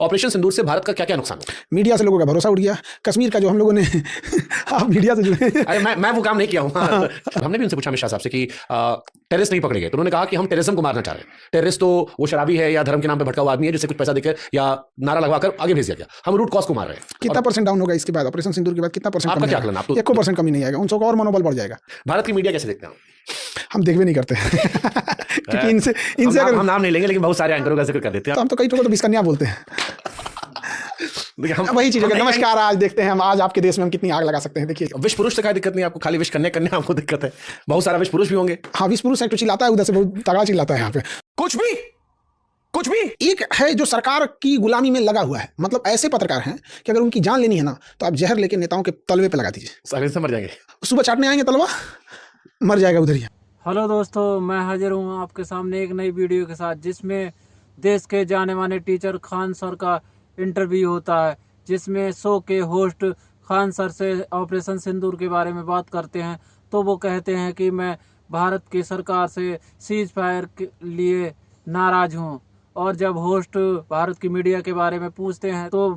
Operation सिंदूर से भारत का क्या क्या नुकसान हुआ? मीडिया से लोगों का भरोसा उठ गया। कश्मीर का जो हम लोगों ने आप मीडिया से जुड़े। अरे मैं वो काम नहीं किया हूँ। हमने भी उनसे पूछा अमित शाह साहब से कि टेररिस्ट नहीं पकड़े गए, तो उन्होंने कहा कि हम टेररिज्म को मारना चाह रहे हैं। टेररिस्ट तो वो शराबी है या धर्म के नाम पे भटका हुआ आदमी है जिससे कुछ पैसा देकर या नारा लगवाकर आगे भेज दिया गया। हम रूट कॉज को मार रहे हैं। कितना परसेंट डाउन होगा इसके बाद? ऑपरेशन सिंदूर के बाद कितना परसेंट? आपका क्या आकलन? आप तो 1% कमी नहीं आएगा, उन सबका और मनोबल बढ़ जाएगा। भारत की मीडिया कैसे देखते हैं? हम देखवे नहीं करते क्योंकि इनसे अगर हम नाम नहीं लेंगे, लेकिन बहुत सारे एंकरों का जिक्र कर देते हैं। तो हम तो कई लोगों को बिस्कन्या बोलते हैं। वही चीज है। नमस्कार, आज देखते हैं हम आज आपके देश में हम कितनी आग लगा सकते हैं। देखिए, विश पुरुष से कोई दिक्कत नहीं आपको, खाली विश करने आपको दिक्कत है। बहुत सारा विश पुरुष भी होंगे। हाँ, विश पुरुष एक तो चिल्लाता है, उधर से बहुत तगड़ा चिल्लाता है। यहाँ पे कुछ भी एक है जो सरकार की गुलामी में लगा हुआ है। मतलब ऐसे पत्रकार हैं कि अगर उनकी जान लेनी है ना तो आप जहर लेके नेताओं के तलवे पे लगा दीजिए, सारे से मर जाएंगे। सुबह चाटने आएंगे तलवा, मर जाएगा उधर ही। हेलो दोस्तों, मैं हाजिर हूँ आपके सामने एक नई वीडियो के साथ, जिसमें देश के जाने माने टीचर खान सर का इंटरव्यू होता है, जिसमें शो के होस्ट खान सर से ऑपरेशन सिंदूर के बारे में बात करते हैं। तो वो कहते हैं कि मैं भारत की सरकार से सीज फायर के लिए नाराज हूँ। और जब होस्ट भारत की मीडिया के बारे में पूछते हैं तो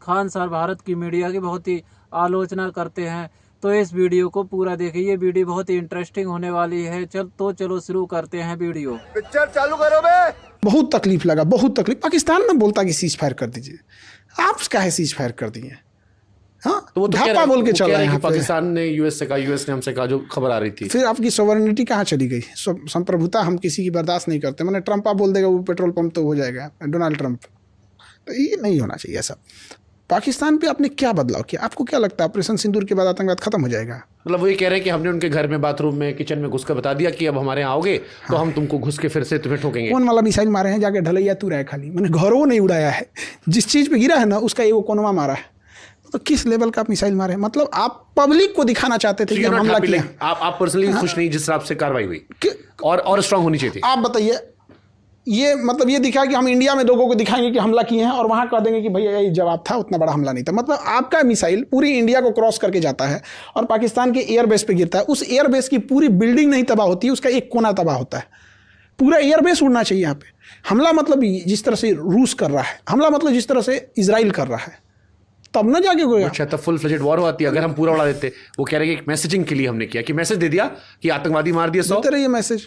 खान सर भारत की मीडिया की बहुत ही आलोचना करते हैं। तो इस वीडियो को पूरा देखिए, ये वीडियो बहुत ही इंटरेस्टिंग होने वाली है। चलो शुरू करते हैं वीडियो। पिक्चर चालू करो बे। बहुत तकलीफ लगा, बहुत तकलीफ। पाकिस्तान में बोलता कि सीज फायर कर दीजिए, आप क्या है सीज फायर कर दिए? हाँ, तो वो तो ढापा बोल के चल रहे हैं। पाकिस्तान ने यूएस से कहा, यूएस ने हमसे कहा, जो खबर आ रही थी। फिर आपकी सोवरेनिटी कहाँ चली गई? संप्रभुता हम किसी की बर्दाश्त नहीं करते। मैंने ट्रंप आप बोल देगा वो पेट्रोल पंप तो हो जाएगा, डोनाल्ड ट्रंप। तो ये नहीं होना चाहिए सब। पाकिस्तान पे आपने क्या बदलाव किया? आपको क्या लगता है ऑपरेशन सिंदूर के बाद आतंकवाद खत्म हो जाएगा? मतलब वो ये कह रहे हैं कि हमने उनके घर में, बाथरूम में, किचन में घुसकर बता दिया कि अब हमारे यहाँ आओगे तो हम तुमको घुस के फिर से तुम्हें ठोकेंगे। कौन वाला मिसाइल मारे हैं? जाके ढलैया तू रहा है खाली, मैंने घरों नहीं उड़ाया है। जिस चीज़ पे गिरा है ना उसका ये वो कोनवा मारा है। तो किस लेवल का आप मिसाइल मारे हैं? मतलब आप पब्लिक को दिखाना चाहते थे कि हम हमला किया। आप पर्सनली खुश नहीं जिस हिसाब से कार्रवाई हुई, और स्ट्रांग होनी चाहिए थी। आप बताइए, ये मतलब ये दिखा कि हम इंडिया में लोगों को दिखाएंगे कि हमला किए हैं और वहां कह देंगे कि भैया ये जवाब था, उतना बड़ा हमला नहीं था। मतलब आपका मिसाइल पूरी इंडिया को क्रॉस करके जाता है और पाकिस्तान के एयरबेस पे गिरता है। उस एयरबेस की पूरी बिल्डिंग नहीं तबाह होती है, उसका एक कोना तबाह होता है। पूरा एयरबेस उड़ना चाहिए यहाँ पे। हमला मतलब जिस तरह से रूस कर रहा है, हमला मतलब जिस तरह से इजराइल कर रहा है, तब ना जाके कोई। अच्छा, तब फुल फ्लेजेड वॉर होती है अगर हम पूरा उड़ा देते। वो कह रहे हैं कि मैसेजिंग के लिए हमने किया, कि मैसेज दे दिया कि आतंकवादी मार दिया 100। देते रहिए मैसेज।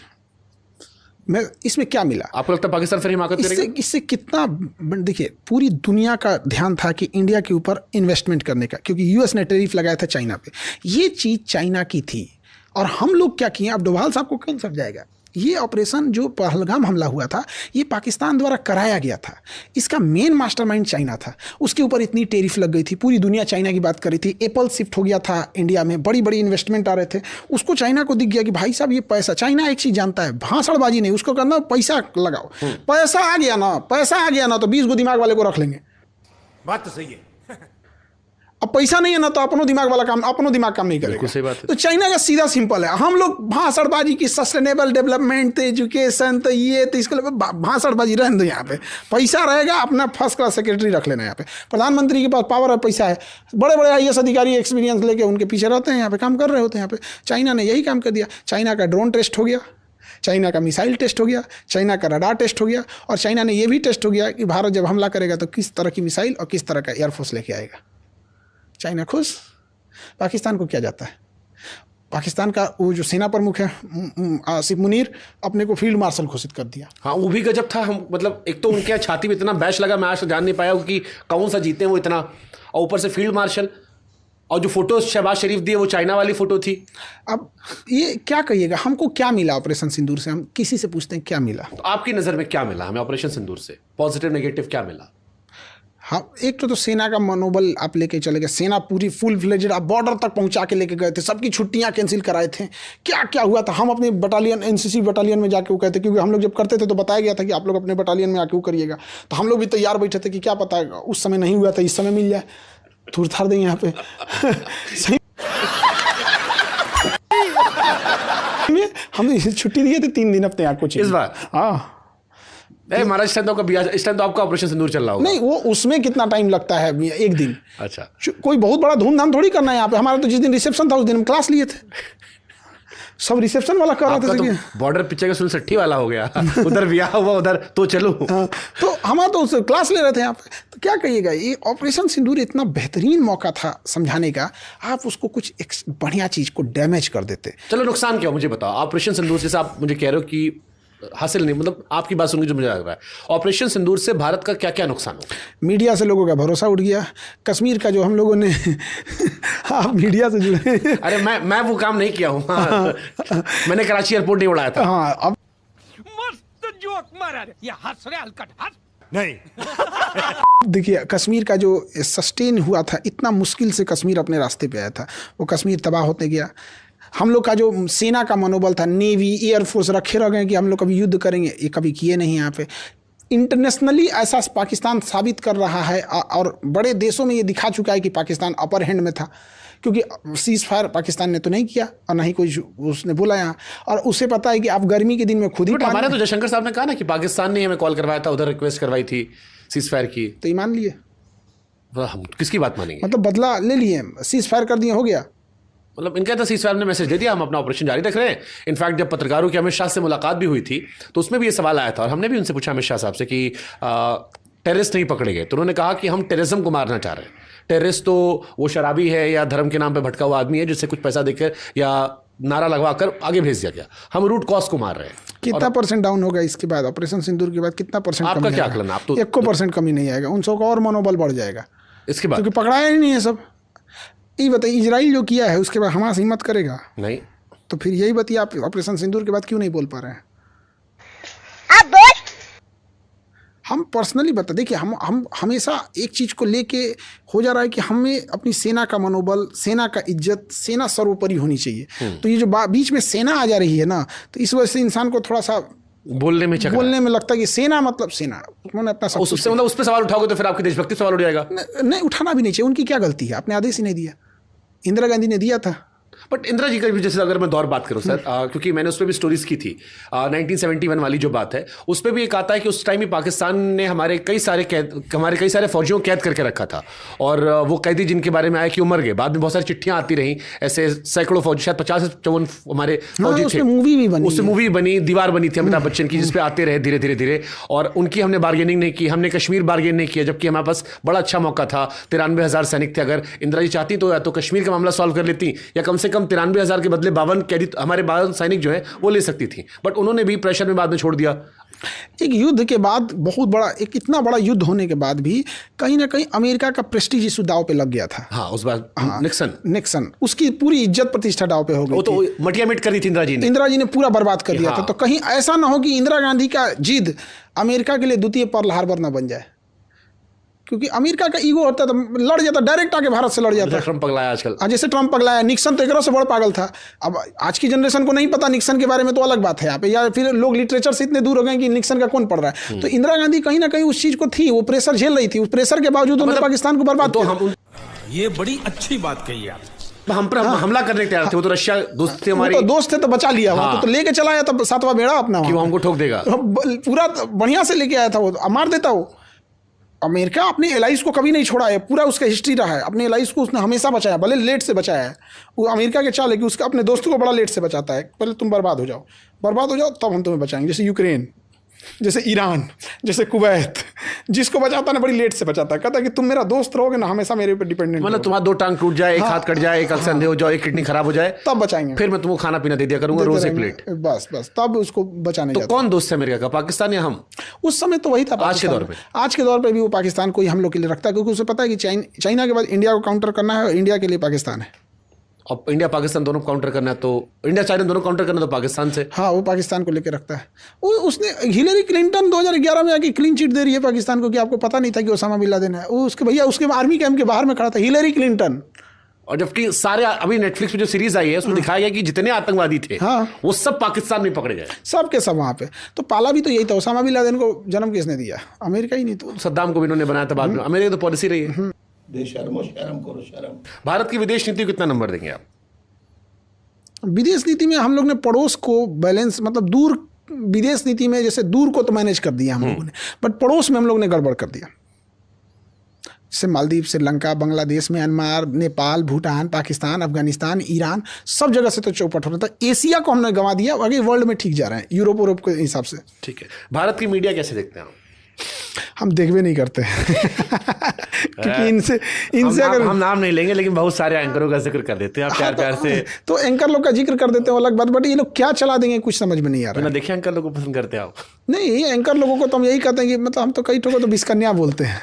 मैं इसमें क्या मिला आपको लगता है पाकिस्तान फिर हिमाकत करेगा? इससे कितना, देखिए पूरी दुनिया का ध्यान था कि इंडिया के ऊपर इन्वेस्टमेंट करने का, क्योंकि यूएस ने टैरिफ लगाया था चाइना पे। ये चीज़ चाइना की थी और हम लोग क्या किए? अब डोभाल साहब को कौन समझाएगा? ये ऑपरेशन जो पहलगाम हमला हुआ था ये पाकिस्तान द्वारा कराया गया था। इसका मेन मास्टरमाइंड चाइना था। उसके ऊपर इतनी टैरिफ लग गई थी, पूरी दुनिया चाइना की बात कर रही थी। एप्पल शिफ्ट हो गया था इंडिया में, बड़ी बड़ी इन्वेस्टमेंट आ रहे थे। उसको चाइना को दिख गया कि भाई साहब ये पैसा, चाइना एक चीज़ जानता है, भाषणबाजी नहीं, उसको कहना पैसा लगाओ। पैसा आ गया ना तो 20 गो दिमाग वाले को रख लेंगे। बात तो सही है। अब पैसा नहीं है ना तो अपनो दिमाग काम नहीं करेगा। सही बात है। तो चाइना का सीधा सिंपल है। हम लोग भाषणबाजी की, सस्टेनेबल डेवलपमेंट, एजुकेशन, तो ये तो इसके लिए भाषणबाजी रहने दो। यहाँ पे पैसा रहेगा, अपना फर्स्ट क्लास सेक्रेटरी रख लेना। यहाँ पे प्रधानमंत्री के पास पावर है, पैसा है, बड़े बड़े IAS अधिकारी एक्सपीरियंस लेके उनके पीछे रहते हैं, यहाँ पे काम कर रहे होते हैं। यहाँ पे चाइना ने यही काम कर दिया। चाइना का ड्रोन टेस्ट हो गया, चाइना का मिसाइल टेस्ट हो गया, चाइना का रडार टेस्ट हो गया, और चाइना ने यह भी टेस्ट हो गया कि भारत जब हमला करेगा तो किस तरह की मिसाइल और किस तरह का एयरफोर्स लेके आएगा। चाइना खुश, पाकिस्तान को क्या जाता है? पाकिस्तान का वो जो सेना प्रमुख है आसिफ मुनीर, अपने को फील्ड मार्शल घोषित कर दिया। हाँ, वो भी गजब था। हम मतलब एक तो उनके छाती में इतना बैश लगा, मैं आज तक जान नहीं पाया कि कौन सा जीते वो इतना, और ऊपर से फील्ड मार्शल। और जो फोटो शहबाज शरीफ दिए वो चाइना वाली फोटो थी। अब ये क्या कहिएगा, हमको क्या मिला ऑपरेशन सिंदूर से? हम किसी से पूछते हैं क्या मिला। तो आपकी नज़र में क्या मिला हमें ऑपरेशन सिंदूर से? पॉजिटिव नेगेटिव क्या मिला? हाँ, एक तो सेना का मनोबल आप लेके चले गए। सेना पूरी फुल फ्लेजेड आप बॉर्डर तक पहुंचा के लेके गए थे। सबकी छुट्टियां कैंसिल कराए थे। क्या क्या हुआ था? हम अपने बटालियन, NCC बटालियन में जाके वो कहते, क्योंकि हम लोग जब करते थे तो बताया गया था कि आप लोग अपने बटालियन में आके वो करिएगा। तो हम लोग भी तैयार बैठे थे कि क्या पता उस समय नहीं हुआ था, इस समय मिल जाए, थूर थार देंगे यहाँ पे। सही में हम छुट्टी दिए थे 3 दिन अपने आपको इस बार। हाँ, महाराज इस टाइम तो आपका ऑपरेशन सिंदूर चल रहा होगा। नहीं, वो उसमें कितना टाइम लगता है? एक दिन। अच्छा, कोई बहुत बड़ा धूमधाम थोड़ी करना है यहाँ पे। हमारा तो जिस दिन रिसेप्शन था उस दिन हम क्लास लिए थे। सब रिसेप्शन वाला कर रहा आपका था कि तो बॉर्डर पिक्चर का सुलसट्टी वाला हो गया उधर ब्याह हुआ उधर तो चलो। हाँ, तो हमारा तो उससे क्लास ले रहे थे यहाँ पे। तो क्या कहिएगा, ये ऑपरेशन सिंदूर इतना बेहतरीन मौका था समझाने का, आप उसको कुछ एक बढ़िया चीज को डैमेज कर देते। चलो नुकसान क्या हो मुझे बताओ। ऑपरेशन सिंदूर जैसे आप मुझे कह रहे हो कि हासिल नहीं, मतलब आपकी बात सुनकर जो मुझे लग रहा है ऑपरेशन सिंदूर से भारत का क्या क्या नुकसान हो। मीडिया से लोगों का भरोसा उठ गया। कश्मीर का जो हम लोगों ने आप मीडिया से जुड़े। अरे मैं वो काम नहीं किया हूँ। मैंने कराची एयरपोर्ट नहीं उड़ाया था। हाँ, अब मस्त जोक मारा रे, ये हंस रहे हलकट हंस। नहीं देखिए, कश्मीर का जो सस्टेन हुआ था, इतना मुश्किल से कश्मीर अपने रास्ते पे आया था, वो कश्मीर तबाह होते गया। हम लोग का जो सेना का मनोबल था, नेवी एयरफोर्स रखे रह गए कि हम लोग कभी युद्ध करेंगे, ये कभी किए नहीं। यहाँ पे इंटरनेशनली ऐसा पाकिस्तान साबित कर रहा है और बड़े देशों में ये दिखा चुका है कि पाकिस्तान अपर हैंड में था, क्योंकि सीज फायर पाकिस्तान ने तो नहीं किया और ना ही कोई उसने बोला यहाँ। और उसे पता है कि आप गर्मी के दिन में खुद ही हमारे तो जयशंकर साहब ने कहा ना कि पाकिस्तान ने हमें कॉल करवाया था, उधर रिक्वेस्ट करवाई थी सीज फायर की, तो ये मान लिए। हम किसकी बात मानेंगे। मतलब बदला ले लिए, सीज फायर कर दिए, हो गया। मतलब इनका तो सीज फायर ने मैसेज दे दिया, हम अपना ऑपरेशन जारी रख रहे हैं। इनफैक्ट जब पत्रकारों की अमित शाह से मुलाकात भी हुई थी तो उसमें भी ये सवाल आया था और हमने भी उनसे पूछा अमित शाह साहब से कि टेररिस्ट नहीं पकड़े गए, तो उन्होंने कहा कि हम टेररिज्म को मारना चाह रहे हैं। टेररिस्ट तो वो शराबी है या धर्म के नाम पे भटका हुआ आदमी है जिससे कुछ पैसा देकर या नारा लगवा कर आगे भेज दिया गया। हम रूट कॉज को मार रहे हैं। कितना परसेंट डाउन होगा इसके बाद, ऑपरेशन सिंदूर के बाद कितना परसेंट? आपका क्या आकलन है? आप तो 1% कमी नहीं आएगा, उन सबका और मनोबल बढ़ जाएगा इसके बाद, क्योंकि पकड़ाया ही नहीं है सब। ये बताइए, इजराइल जो किया है उसके बाद हमास हिम्मत करेगा? नहीं। तो फिर यही बताइए, आप ऑपरेशन सिंदूर के बाद क्यों नहीं बोल पा रहे हैं? हम पर्सनली बता, देखिए हम हमेशा एक चीज को लेके हो जा रहा है कि हमें अपनी सेना का मनोबल, सेना का इज्जत, सेना सर्वोपरि होनी चाहिए। तो ये जो बीच में सेना आ जा रही है ना, तो इस वजह से इंसान को थोड़ा सा बोलने में लगता है कि सेना मतलब सेना, उन्होंने अपना सब उससे मतलब उस पर सवाल उठाओगे तो फिर आपकी देशभक्ति सवाल उठ जाएगा। नहीं, उठाना भी नहीं चाहिए। उनकी क्या गलती है? आपने आदेश ही नहीं दिया, इंदिरा गांधी ने दिया था। बट इंदिरा जी का भी, जैसे अगर मैं दौर बात करूं सर, क्योंकि मैंने उस पर भी स्टोरीज की थी 1971 वाली जो बात है, उस पर भी एक आता है कि उस टाइम ही पाकिस्तान ने हमारे कई सारे फौजियों को कैद करके रखा था और वो कैदी जिनके बारे में आया कि वो मर गए। बाद में बहुत सारी चिट्ठियां आती रहीं, ऐसे सैकड़ों फौजी, शायद 50 से 54 हमारे फौजी थे। मूवी भी बनी, उससे मूवी बनी, दीवार बनी थी अमिताभ बच्चन की, जिसपे आते रहे धीरे धीरे धीरे, और उनकी हमने बार्गेनिंग नहीं की, हमने कश्मीर बार्गेन नहीं किया, जबकि हमारे पास बड़ा अच्छा मौका था। 93,000 सैनिक थे। अगर इंदिरा जी चाहती तो या तो कश्मीर का मामला सॉल्व कर लेती या कम से कम 93,000 के बदले 52 कैदी हमारे 52 सैनिक जो है वो ले सकती थी। बट उन्होंने भी प्रेशर में बाद में छोड़ दिया। एक युद्ध के बाद, बहुत बड़ा, एक इतना बड़ा युद्ध होने के बाद भी कहीं ना कहीं अमेरिका का प्रेस्टीज इस दाव पे लग गया था। हाँ, उस बार निक्सन उसकी पूरी इज्जत प्रतिष्ठा दाव पे हो गई। वो तो मटिया मिट कर दी थी इंदिरा जी ने पूरा बर्बाद कर दिया था। तो कहीं ऐसा ना हो कि इंदिरा गांधी का जिद अमेरिका के लिए द्वितीय पर्ल हार्बर ना बन जाए, क्योंकि अमेरिका का ईगो होता तो लड़ जाता, डायरेक्ट आके भारत से लड़ जाता। ट्रम्प पगलाया आजकल। जैसे ट्रम्प पगलाया, निक्सन तो एक से बड़ा पागल था। अब आज की जनरेशन को नहीं पता निक्सन के बारे में, तो अलग बात है यहाँ पे, या फिर लोग लिटरेचर से इतने दूर हो गए कि निक्सन का कौन पढ़ रहा है। तो इंदिरा गांधी कहीं ना कहीं उस चीज को थी, वो प्रेशर झेल रही थी, उस प्रेशर के बावजूद उन्होंने पाकिस्तान को बर्बाद किया। ये बड़ी अच्छी बात कही आप। हम पर हमला करने तैयार थे। वो तो रशिया दोस्त थे हमारे, तो दोस्त थे तो बचा लिया। हाँ। तो लेके चला आया था सातवां बेड़ा अपना, कि वो हमको ठोक देगा। पूरा बढ़िया से लेके आया था, वो मार देता। वो अमेरिका अपने एलाइज को कभी नहीं छोड़ा है, पूरा उसका हिस्ट्री रहा है। अपने एलाइज को उसने हमेशा बचाया, भले लेट से बचाया है। वो अमेरिका के चाल है कि उसका अपने दोस्तों को बड़ा लेट से बचाता है। पहले तुम बर्बाद हो जाओ तब हम तुम्हें बचाएंगे। जैसे यूक्रेन, जैसे ईरान, जैसे कुवैत, जिसको बचाता ना बड़ी लेट से बचाता है। कहता है कि तुम मेरा दोस्त रहोगे ना, हमेशा मेरे ऊपर डिपेंडेंट। मतलब तुम्हारा 2 टांग टूट जाए, एक हाथ कट जाए, एक आंख अंधे हो जाए, एक किडनी खराब हो जाए, तब बचाएंगे। फिर मैं तुमको खाना पीना दे दिया करूंगा रोज 1 प्लेट। बस तब उसको बचाने। तो कौन दोस्त है अमेरिका का, पाकिस्तान या हम? उस समय तो वही था। आज के दौर पे भी वो पाकिस्तान को ही हम लोग के लिए रखता है, क्योंकि उसे पता है कि चाइना के बाद इंडिया को काउंटर करना है और इंडिया के लिए पाकिस्तान है। अब इंडिया पाकिस्तान दोनों काउंटर करना है, तो इंडिया चाइना दोनों काउंटर करना तो पाकिस्तान से। हाँ, वो पाकिस्तान को लेकर रखता है। उसने हिलेरी क्लिंटन 2011 में आके क्लीन चिट दे रही है पाकिस्तान को कि आपको पता नहीं था कि ओसामा बिन लादेन है। वो उसके भैया उसके आर्मी कैंप के बाहर में खड़ा था, हिलेरी क्लिंटन। और जबकि सारे अभी नेटफ्लिक्स पे जो सीरीज आई है उसमें दिखाया गया कि जितने आतंकवादी थे वो सब पाकिस्तान में पकड़े गए, सब के सब वहाँ पे। तो पाला भी तो यही था। ओसामा बिन लादेन को जन्म किसने दिया? अमेरिका ही नहीं तो। सद्दाम को भी इन्होंने बनाया था बाद में। अमेरिका तो पॉलिसी रही है। भारत की विदेश नीति को कितना नंबर देंगे आप? विदेश नीति में हम लोग ने पड़ोस को बैलेंस, मतलब दूर, विदेश नीति में जैसे दूर को तो मैनेज कर दिया हम लोगों ने, बट पड़ोस में हम लोग ने गड़बड़ कर दिया। जैसे मालदीव, श्रीलंका, बांग्लादेश, म्यांमार, नेपाल, भूटान, पाकिस्तान, अफगानिस्तान, ईरान, सब जगह से तो चौपट हो रहा था। एशिया को हमने गंवा दिया, आगे वर्ल्ड में ठीक जा रहे हैं, यूरोप के हिसाब से। ठीक है, भारत की मीडिया कैसे देखते हैं आप? हम देखबे नहीं करते क्योंकि इनसे अगर हम नाम नहीं लेंगे, लेकिन बहुत सारे एंकरों का जिक्र कर देते हैं आप प्यार प्यार से। तो एंकर लोग का जिक्र कर देते हैं, अलग बात, बट ये लोग क्या चला देंगे कुछ समझ में नहीं आ रहा है। देखिए एंकर लोगों को पसंद करते हैं आप? नहीं, एंकर लोगों को तो हम यही कहते हैं कि मतलब हम तो कई ठोको तो बिस्कन्या बोलते हैं।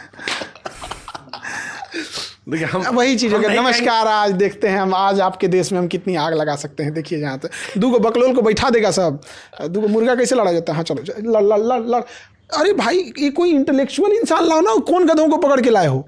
देखिए हम वही चीज है, नमस्कार, आज देखते हैं हम आज आपके देश में हम कितनी आग लगा सकते हैं। देखिए जहाँ तो 2 बकलोल को बैठा देगा सब, 2 मुर्गा कैसे लड़ा जाता है, हाँ चलो लड़ लड़ लड़ लड़। अरे भाई, ये कोई इंटेलेक्चुअल इंसान लाओ ना, कौन गधों को पकड़ के लाए हो,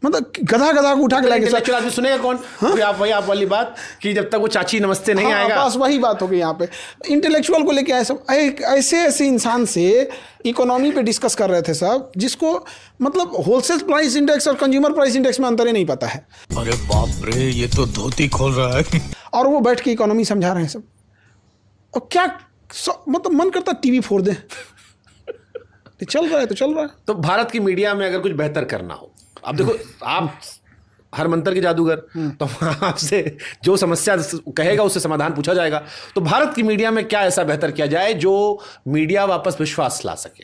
मतलब गधा को उठा के लाएंगे। इंटेलेक्चुअल आदमी सुनेगा कौन? वही आप वाली बात कि जब तक वो चाची नमस्ते नहीं आएगा। बस वही बात हो गई यहाँ पे। इंटेलेक्चुअल को लेके आए सब, ऐसे इंसान से इकोनॉमी पे डिस्कस कर रहे थे सब, जिसको मतलब होलसेल प्राइस इंडेक्स और कंज्यूमर प्राइस इंडेक्स में अंतर ही नहीं पता है। अरे बाप रे, ये तो धोती खोल रहा है। और वो बैठ के इकोनॉमी समझा रहे हैं सब, और क्या मतलब मन करता टीवी फोड़ दे। चल रहा है तो चल रहा है। तो भारत की मीडिया में अगर कुछ बेहतर करना हो, अब देखो आप हर मंत्र के जादूगर, तो आपसे जो समस्या कहेगा उससे समाधान पूछा जाएगा। तो भारत की मीडिया में क्या ऐसा बेहतर किया जाए जो मीडिया वापस विश्वास ला सके?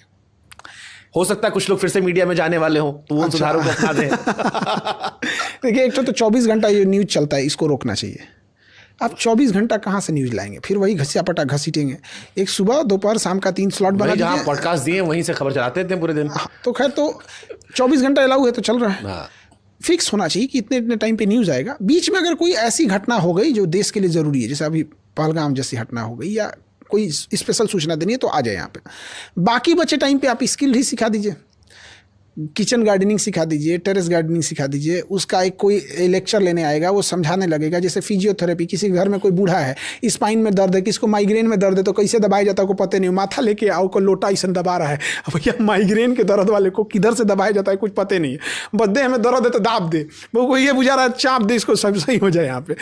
हो सकता है कुछ लोग फिर से मीडिया में जाने वाले हो, तो वो सुधारों को अपना दें। देखिए, एक तो 24 घंटा ये न्यूज़ चलता है, इसको रोकना चाहिए। आप 24 घंटा कहाँ से न्यूज़ लाएंगे? फिर वही घसीटा घसीटेंगे। एक सुबह, दोपहर, शाम का 3 स्लॉट बना, जहाँ पॉडकास्ट दिए वहीं से खबर चलाते थे पूरे दिन। तो खैर, तो 24 घंटा अलाउ है तो चल रहा है। फिक्स होना चाहिए कि इतने इतने टाइम पे न्यूज़ आएगा। बीच में अगर कोई ऐसी घटना हो गई जो देश के लिए ज़रूरी है, जैसे अभी पहलगाम जैसी घटना हो गई, या कोई स्पेशल सूचना देनी है, तो आ जाए यहाँ पे। बाकी बचे टाइम पे आप स्किल ही सिखा दीजिए, किचन गार्डनिंग सिखा दीजिए, टेरेस गार्डनिंग सिखा दीजिए। उसका एक कोई लेक्चर लेने आएगा, वो समझाने लगेगा। जैसे फिजियोथेरेपी, किसी घर में कोई बूढ़ा है, स्पाइन में दर्द है, किसको माइग्रेन में दर्द है, तो कैसे दबाया जाता है को पता नहीं, माथा लेके आओ को लोटा ऐसा दबा रहा है। अब भैया, माइग्रेन के दर्द वाले को किधर से दबाया जाता है कुछ पता नहीं है। बदे हमें दर्द है तो दाब दे, वो ये बुझा रहा है चाप दे, इसको सब सही हो जाए। यहाँ पे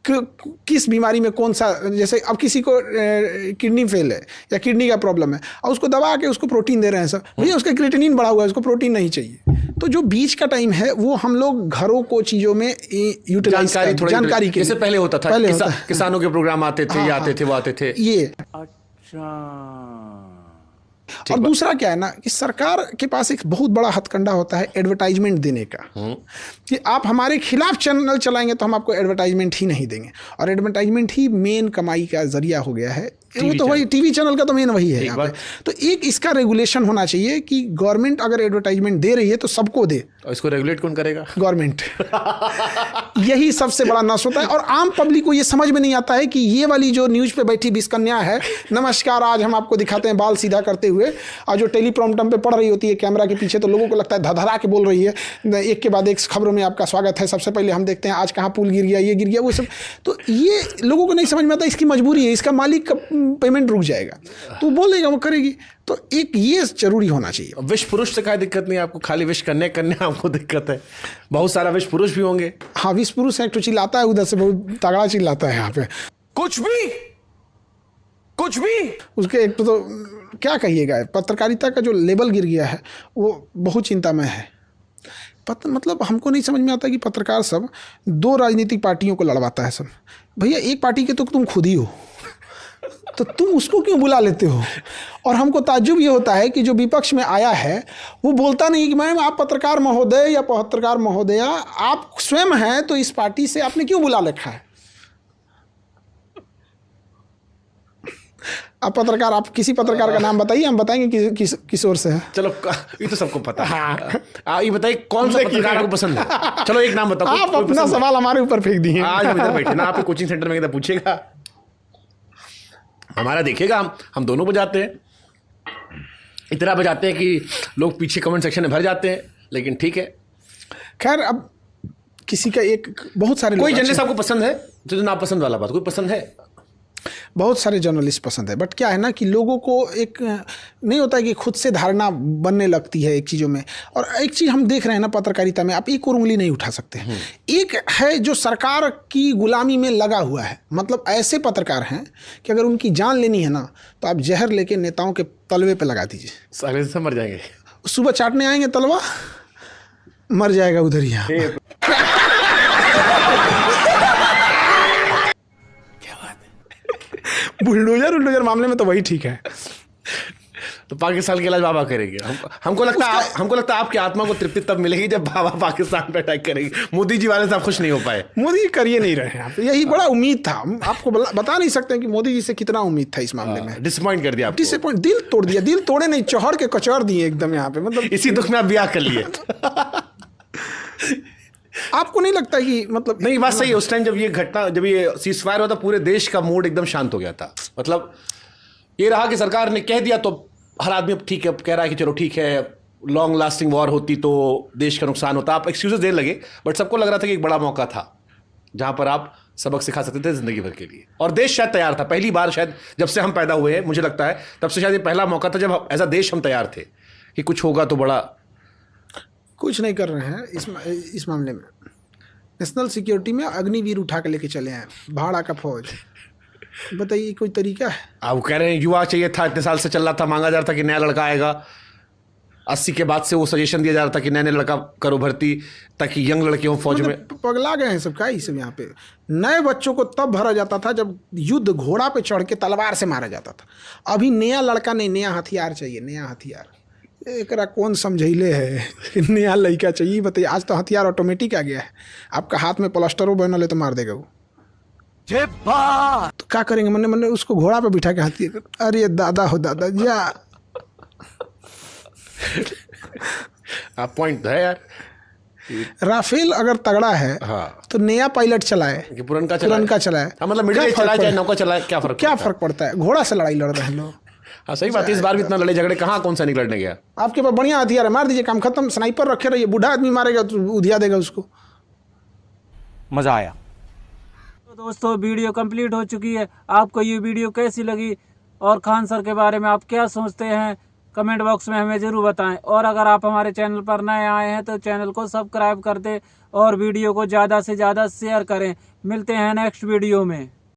किस बीमारी में कौन सा, जैसे अब किसी को किडनी फेल है या किडनी का प्रॉब्लम है, और उसको दबा के उसको प्रोटीन दे रहे हैं सब, भैया उसका क्रिएटिनिन बढ़ा हुआ है, उसको प्रोटीन नहीं चाहिए। तो जो बीच का टाइम है वो हम लोग घरों को चीज़ों में यूटिलाइज जानकारी के, जैसे पहले होता था, किसानों के प्रोग्राम आते थे, ये आते थे, वो आते थे, ये। और दूसरा क्या है ना, कि सरकार के पास एक बहुत बड़ा हथकंडा होता है एडवर्टाइजमेंट देने का, कि आप हमारे खिलाफ चैनल चलाएंगे तो हम आपको एडवर्टाइजमेंट ही नहीं देंगे। और एडवर्टाइजमेंट ही मेन कमाई का जरिया हो गया है। वो तो वही टीवी चैनल का तो मेन वही है यहाँ पे। तो एक इसका रेगुलेशन होना चाहिए कि गवर्नमेंट अगर एडवर्टाइजमेंट दे रही है तो सबको दे। और इसको रेगुलेट कौन करेगा? गवर्नमेंट। यही सबसे बड़ा नस होता है। और आम पब्लिक को ये समझ में नहीं आता है कि ये वाली जो न्यूज़ पे बैठी बिस्कन्या है, नमस्कार, आज हम आपको दिखाते हैं बाल सीधा करते हुए, और जो टेलीप्रॉम्प्टर पे पढ़ रही होती है कैमरा के पीछे, तो लोगों को लगता है धधरा के बोल रही है। एक के बाद एक खबरों में आपका स्वागत है। सबसे पहले हम देखते हैं आज कहाँ पुल गिर गया, ये गिर गया, वो सब। तो ये लोगों को नहीं समझ में आता, इसकी मजबूरी है, इसका मालिक का पेमेंट रुक जाएगा, तो बोलेगा, वो करेगी। तो एक ये जरूरी होना चाहिए। विश पुरुष से कोई दिक्कत नहीं आपको, खाली विश करने आपको दिक्कत है। बहुत सारा विश पुरुष भी होंगे। हाँ, विश पुरुष है, एक तो चिल्लाता है उधर से, बहुत तगड़ा चिल्लाता है यहाँ पे, कुछ भी उसके एक तो क्या कहिएगा, पत्रकारिता का जो लेवल गिर गया है वो बहुत चिंता में है। मतलब हमको नहीं समझ में आता कि पत्रकार सब 2 राजनीतिक पार्टियों को लड़वाता है सब। भैया, एक पार्टी के तो तुम खुद ही हो, तो तुम उसको क्यों बुला लेते हो? और हमको ताज्जुब ये होता है कि जो विपक्ष में आया है वो बोलता नहीं कि मैम आप पत्रकार महोदय या पत्रकार महोदया, आप स्वयं हैं, तो इस पार्टी से आपने क्यों बुला रखा है? आप पत्रकार, आप किसी पत्रकार का नाम बताइए, हम बताएंगे किस ओर से है। चलो, ये तो सबको पता है। ये बताइए कौन सा पत्रकार आपको पसंद है? चलो एक नाम बताओ। आप अपना सवाल हमारे ऊपर फेंक दिए। आज हम इधर बैठे ना, आपको कोचिंग सेंटर में किधर पूछेगा, हमारा देखिएगा। हम दोनों बजाते हैं, इतना बजाते हैं कि लोग पीछे कमेंट सेक्शन में भर जाते हैं, लेकिन ठीक है। खैर, अब किसी का एक, बहुत सारे कोई जर्नलिस्ट आपको पसंद है? जो नापसंद वाला बात, कोई पसंद है? बहुत सारे जर्नलिस्ट पसंद है, बट क्या है ना कि लोगों को एक नहीं होता है कि खुद से धारणा बनने लगती है एक चीज़ों में। और एक चीज़ हम देख रहे हैं ना पत्रकारिता में, आप एक और उंगली नहीं उठा सकते। एक है जो सरकार की गुलामी में लगा हुआ है, मतलब ऐसे पत्रकार हैं कि अगर उनकी जान लेनी है ना, तो आप जहर लेके नेताओं के तलवे पे लगा दीजिए, सारे से मर जाएंगे। सुबह चाटने आएंगे तलवा, मर जाएगा उधर ही। यहाँ बुलडोजर मामले में तो वही ठीक है। तो पाकिस्तान के इलाज बाबा करेंगे। हमको लगता है आपकी आत्मा को तृप्ति तब मिलेगी जब बाबा पाकिस्तान पे अटैक करेंगे। मोदी जी वाले साहब खुश नहीं हो पाए। मोदी जी करिए नहीं रहे हैं, यही बड़ा उम्मीद था। हम आपको बता नहीं सकते कि मोदी जी से कितना उम्मीद था इस मामले में। डिसअपॉइंट कर दिया आपको। डिसअपॉइंट, दिल तोड़ दिया। दिल तोड़े नहीं, चौहड़ के कचौड़ दिए एकदम यहाँ पे। मतलब इसी दुख में आप ब्याह कर लिए। आपको नहीं लगता कि मतलब नहीं, बात सही है। उस टाइम जब ये सीज फायर हुआ था, पूरे देश का मूड एकदम शांत हो गया था। मतलब ये रहा कि सरकार ने कह दिया तो हर आदमी अब ठीक है, कह रहा है कि चलो ठीक है, लॉन्ग लास्टिंग वॉर होती तो देश का नुकसान होता। आप एक्सक्यूजेस देने लगे, बट सबको लग रहा था कि एक बड़ा मौका था जहां पर आप सबक सिखा सकते थे जिंदगी भर के लिए। और देश शायद तैयार था। पहली बार शायद जब से हम पैदा हुए हैं, मुझे लगता है तब से शायद ये पहला मौका था जब एज अ देश हम तैयार थे कि कुछ होगा तो बड़ा। कुछ नहीं कर रहे हैं इस मामले में। नेशनल सिक्योरिटी में अग्निवीर उठा के लेके चले हैं, भाड़ा का फौज। बताइए कोई तरीका है? आप कह रहे हैं युवा चाहिए था, इतने साल से चल रहा था, मांगा जा रहा था कि नया लड़का आएगा। 80 के बाद से वो सजेशन दिया जा रहा था कि नए लड़का करो भर्ती, ताकि यंग लड़के हों फौज में। पगला गए हैं सब का ही सब यहाँ पे। नए बच्चों को तब भरा जाता था जब युद्ध घोड़ा पे चढ़ के तलवार से मारा जाता था। अभी नया लड़का नहीं, नया हथियार चाहिए, नया हथियार। एकरा कौन समझैले है? नया लड़का चाहिए। बताइए, आज तो हथियार ऑटोमेटिक आ गया है। आपका हाथ में प्लास्टरो बनल है तो मार देगा वो। तो क्या करेंगे? मैंने उसको घोड़ा पे बिठा के हथियार। अरे दादा हो दादा जा। आप पॉइंट है यार। राफेल अगर तगड़ा है हाँ, तो नया पायलट चलाए कि पुरनका चलाए। हाँ, मतलब मिडिल एज चलाए चाहे नौका चलाए, क्या फर्क पड़ता है? घोड़ा से लड़ाई लड़ रहे हैं लोग। हाँ सही बात है। इस बार भी इतना लड़े झगड़े कहाँ, कौन सा नहीं लड़ने गया। आपके पास बढ़िया हथियार है, मार दीजिए, काम खत्म। स्नाइपर रखे रहिए, बूढ़ा आदमी मारेगा तो उधिया देगा उसको। मजा आया। तो दोस्तों वीडियो कंप्लीट हो चुकी है। आपको ये वीडियो कैसी लगी और खान सर के बारे में आप क्या सोचते हैं, कमेंट बॉक्स में हमें ज़रूर बताएं। और अगर आप हमारे चैनल पर नए आए हैं तो चैनल को सब्सक्राइब कर दें और वीडियो को ज़्यादा से ज़्यादा शेयर करें। मिलते हैं नेक्स्ट वीडियो में।